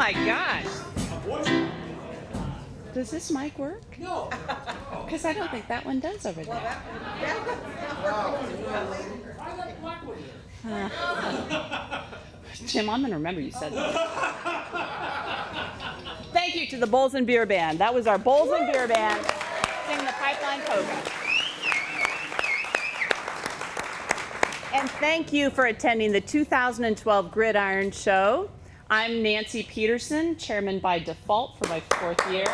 my gosh. Does this mic work? No. Because I don't think that one does over there. Jim, I'm going to remember you said that. Thank you to the Bowls and Beer Band. That was our Bowls and Beer Band singing the Pipeline Polka. And thank you for attending the 2012 Gridiron Show. I'm Nancy Peterson, chairman by default for my 4th year.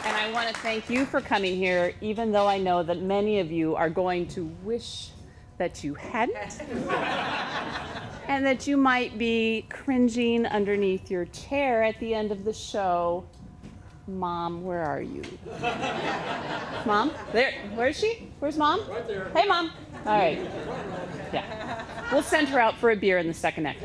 And I want to thank you for coming here, even though I know that many of you are going to wish that you hadn't, and that you might be cringing underneath your chair at the end of the show. Mom, where are you? Mom? There. Where is she? Where's Mom? Right there. Hey, Mom. All right. Yeah. We'll send her out for a beer in the second act.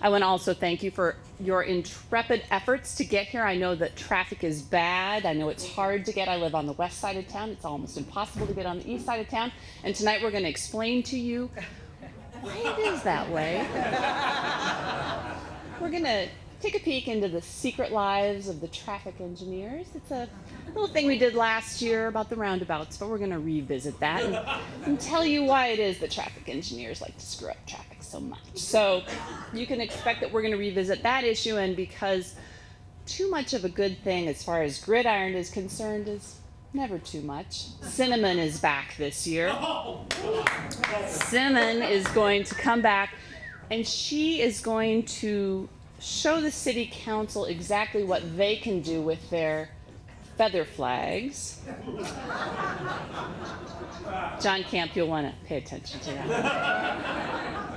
I want to also thank you for your intrepid efforts to get here. I know that traffic is bad. I know it's hard to get. I live on the west side of town. It's almost impossible to get on the east side of town. And tonight we're going to explain to you why it is that way. We're going to take a peek into the secret lives of the traffic engineers. It's a little thing we did last year about the roundabouts, but we're going to revisit that and tell you why it is that traffic engineers like to screw up traffic so much. So you can expect that we're going to revisit that issue, and because too much of a good thing as far as Gridiron is concerned is never too much. Cinnamon is back this year. Cinnamon is going to come back, and she is going to show the city council exactly what they can do with their feather flags. John Camp, you'll want to pay attention to that.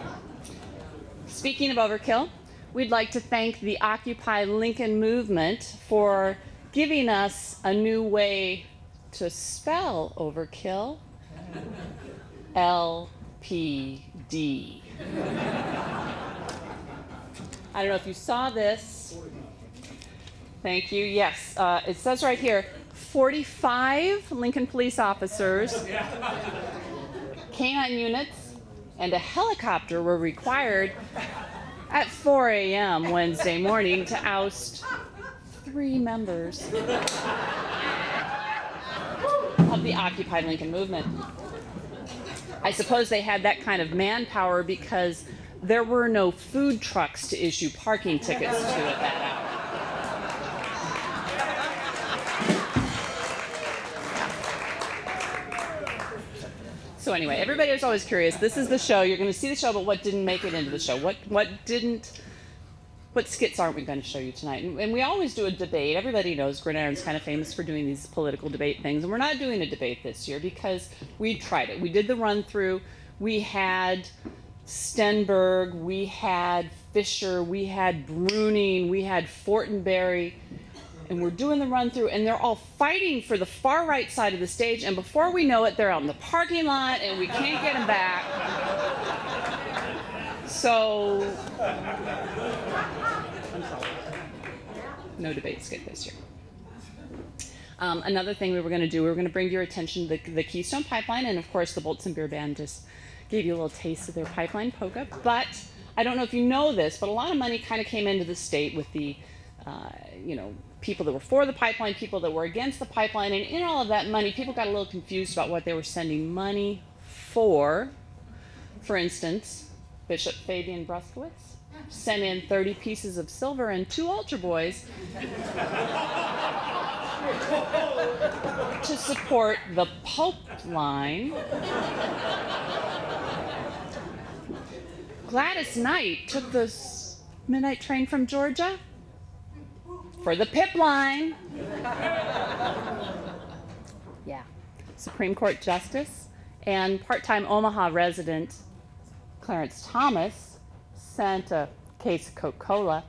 Speaking of overkill, we'd like to thank the Occupy Lincoln movement for giving us a new way to spell overkill. LPD. I don't know if you saw this. Thank you. Yes, it says right here, 45 Lincoln police officers, canine units, and a helicopter were required at 4 a.m. Wednesday morning to oust 3 members of the Occupy Lincoln movement. I suppose they had that kind of manpower because there were no food trucks to issue parking tickets to at that hour. So anyway, everybody was always curious. This is the show. You're going to see the show, but what didn't make it into the show? What skits aren't we going to show you tonight? And we always do a debate. Everybody knows Gridiron's kind of famous for doing these political debate things. And we're not doing a debate this year because we tried it. We did the run-through. We had Stenberg, we had Fisher, we had Bruning, we had Fortenberry, and we're doing the run-through, and they're all fighting for the far right side of the stage, and before we know it, they're out in the parking lot, and we can't get them back. So, I'm sorry. No debate skit this year. Another thing we were going to do, we were going to bring to your attention the Keystone Pipeline, and of course the Bolts and Beer Band just gave you a little taste of their pipeline polka. But I don't know if you know this, but a lot of money kind of came into the state with the, people that were for the pipeline, people that were against the pipeline, and in all of that money, people got a little confused about what they were sending money for. For instance, Bishop Fabian Bruskowitz sent in 30 pieces of silver and 2 altar boys to support the Pope line. Gladys Knight took the midnight train from Georgia for the PIP line. Yeah. Supreme Court Justice and part-time Omaha resident Clarence Thomas sent a case of Coca-Cola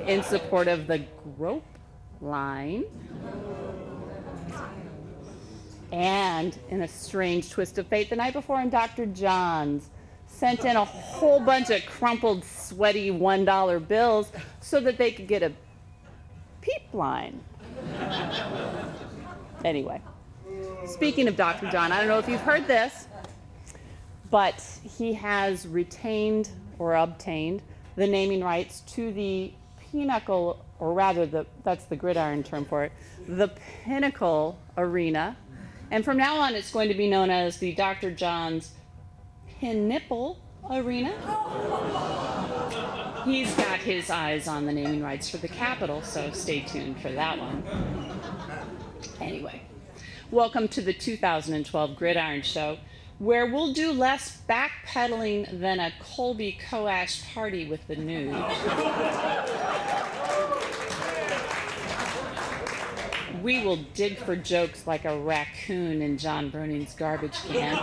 in support of the Grope line. And in a strange twist of fate, the night before in Dr. John's sent in a whole bunch of crumpled, sweaty $1 bills so that they could get a PEEP line. Anyway, speaking of Dr. John, I don't know if you've heard this, but he has retained or obtained the naming rights to the Pinnacle, or rather, that's the gridiron term for it, the Pinnacle Arena. And from now on, it's going to be known as the Dr. John's Pinnipple Arena. He's got his eyes on the naming rights for the Capitol, so stay tuned for that one. Anyway, welcome to the 2012 Gridiron Show, where we'll do less backpedaling than a Colby Coash party with the nude. We will dig for jokes like a raccoon in John Bruning's garbage can.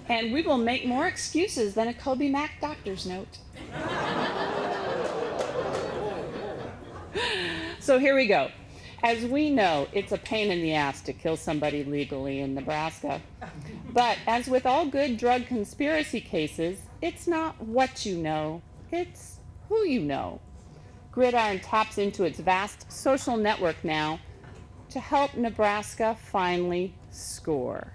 And we will make more excuses than a Kobe Mac doctor's note. So here we go. As we know, it's a pain in the ass to kill somebody legally in Nebraska. But as with all good drug conspiracy cases, it's not what you know, it's who you know. Gridiron taps into its vast social network now to help Nebraska finally score.